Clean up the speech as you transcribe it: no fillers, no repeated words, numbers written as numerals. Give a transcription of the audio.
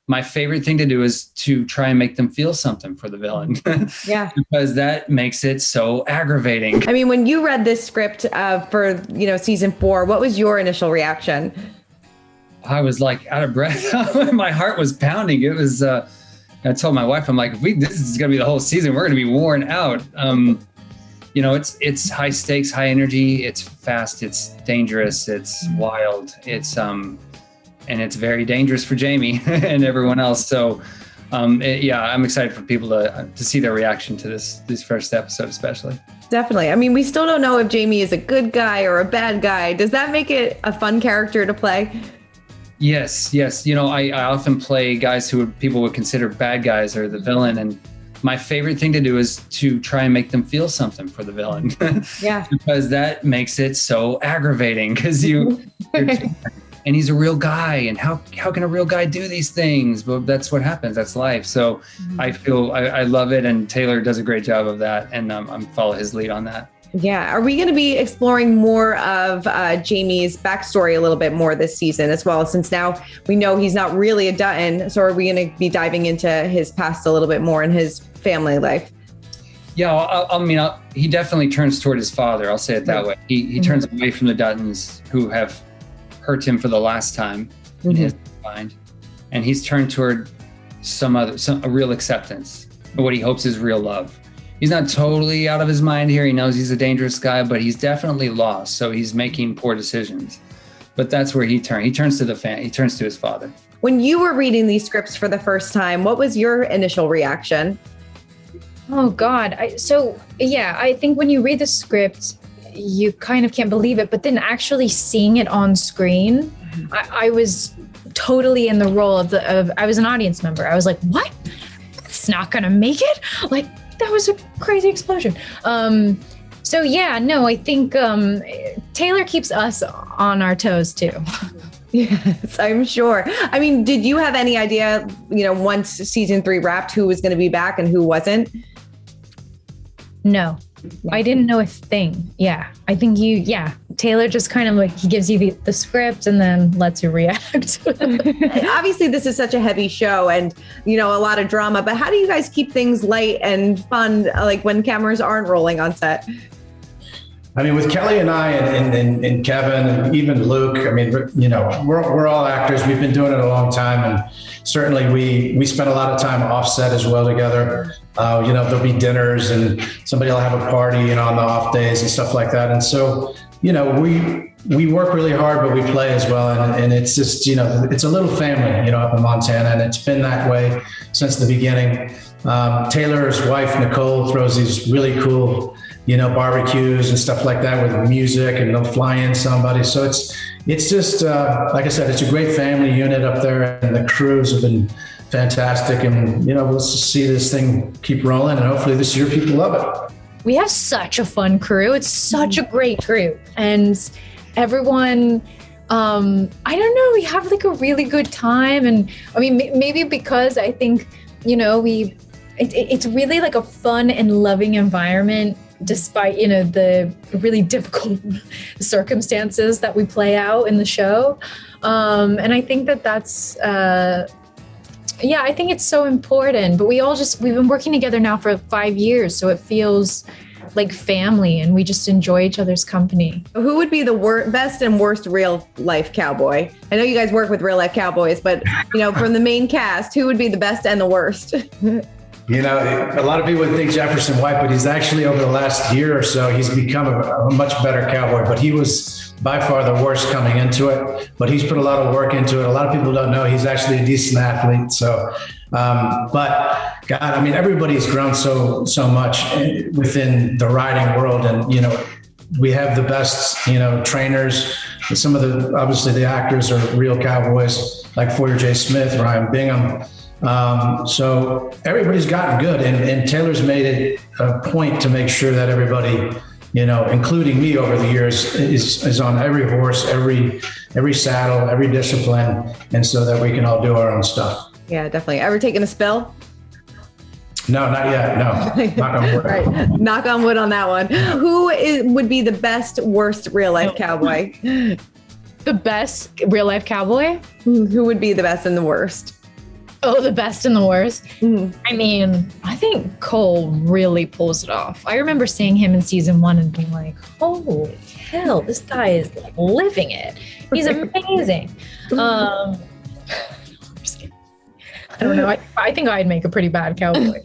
my favorite thing to do is to try and make them feel something for the villain. Yeah. Because that makes it so aggravating. I mean, when you read this script for, season 4, what was your initial reaction? I was like out of breath. My heart was pounding. It was, I told my wife, I'm like, this is going to be the whole season. We're going to be worn out. It's high stakes, high energy. It's fast. It's dangerous. It's wild. And it's very dangerous for Jamie and everyone else. So, I'm excited for people to see their reaction to this first episode, especially. Definitely. I mean, we still don't know if Jamie is a good guy or a bad guy. Does that make it a fun character to play? Yes. I often play guys who people would consider bad guys or the villain. And my favorite thing to do is to try and make them feel something for the villain. Yeah. Because that makes it so aggravating because and he's a real guy. And how can a real guy do these things? But that's what happens. That's life. So I feel I love it. And Taylor does a great job of that. And I'm follow his lead on that. Yeah. Are we going to be exploring more of Jamie's backstory a little bit more this season as well? Since now we know he's not really a Dutton. So are we going to be diving into his past a little bit more in his family life? Yeah. He definitely turns toward his father. I'll say it that way. He turns away from the Duttons who have hurt him for the last time in his mind. And he's turned toward a real acceptance of what he hopes is real love. He's not totally out of his mind here. He knows he's a dangerous guy, but he's definitely lost. So he's making poor decisions. But that's where he turns. He turns to he turns to his father. When you were reading these scripts for the first time, what was your initial reaction? Oh, God. I think when you read the script, you kind of can't believe it. But then actually seeing it on screen, I was totally in the role of I was an audience member. I was like, what? That's not going to make it? Like, that was a crazy explosion. I think Taylor keeps us on our toes too. Yes, I'm sure. I mean, did you have any idea, once season 3 wrapped, who was going to be back and who wasn't? No, I didn't know a thing. Yeah, I think Taylor just kind of like, he gives you the script and then lets you react. Obviously, this is such a heavy show and, a lot of drama, but how do you guys keep things light and fun, like when cameras aren't rolling on set? I mean, with Kelly and I and Kevin and even Luke, I mean, we're all actors. We've been doing it a long time. And certainly we spend a lot of time offset as well together. There'll be dinners and somebody will have a party, on the off days and stuff like that. And so, we work really hard, but we play as well. And it's just, it's a little family, up in Montana. And it's been that way since the beginning. Taylor's wife, Nicole, throws these really cool barbecues and stuff like that with music, and they'll fly in somebody. So it's just, like I said, it's a great family unit up there, and the crews have been fantastic. And, let's just see this thing keep rolling, and hopefully this year people love it. We have such a fun crew. It's such a great crew. And everyone, I don't know, we have like a really good time. And I mean, maybe because I think, it's really like a fun and loving environment, despite, the really difficult circumstances that we play out in the show. And I think that's, I think it's so important, but we've been working together now for 5 years. So it feels like family, and we just enjoy each other's company. Who would be the best and worst real life cowboy? I know you guys work with real life cowboys, but from the main cast, who would be the best and the worst? A lot of people would think Jefferson White, but he's actually, over the last year or so, he's become a much better cowboy. But he was by far the worst coming into it. But he's put a lot of work into it. A lot of people don't know he's actually a decent athlete. So, but God, I mean, everybody's grown so much within the riding world, and we have the best trainers. Some of obviously the actors are real cowboys, like Foyer J. Smith, Ryan Bingham. So everybody's gotten good, and Taylor's made it a point to make sure that everybody, including me over the years, is on every horse, every saddle, every discipline, and so that we can all do our own stuff. Yeah, definitely. Ever taken a spill? No, not yet. No. Knock on wood. Right. Knock on wood on that one. Who would be the best, worst real life cowboy? The best real life cowboy? Who would be the best and the worst? Oh, the best and the worst. I mean, I think Cole really pulls it off. I remember seeing him in season 1 and being like, holy hell, this guy is like living it. He's amazing. I don't know. I think I'd make a pretty bad cowboy.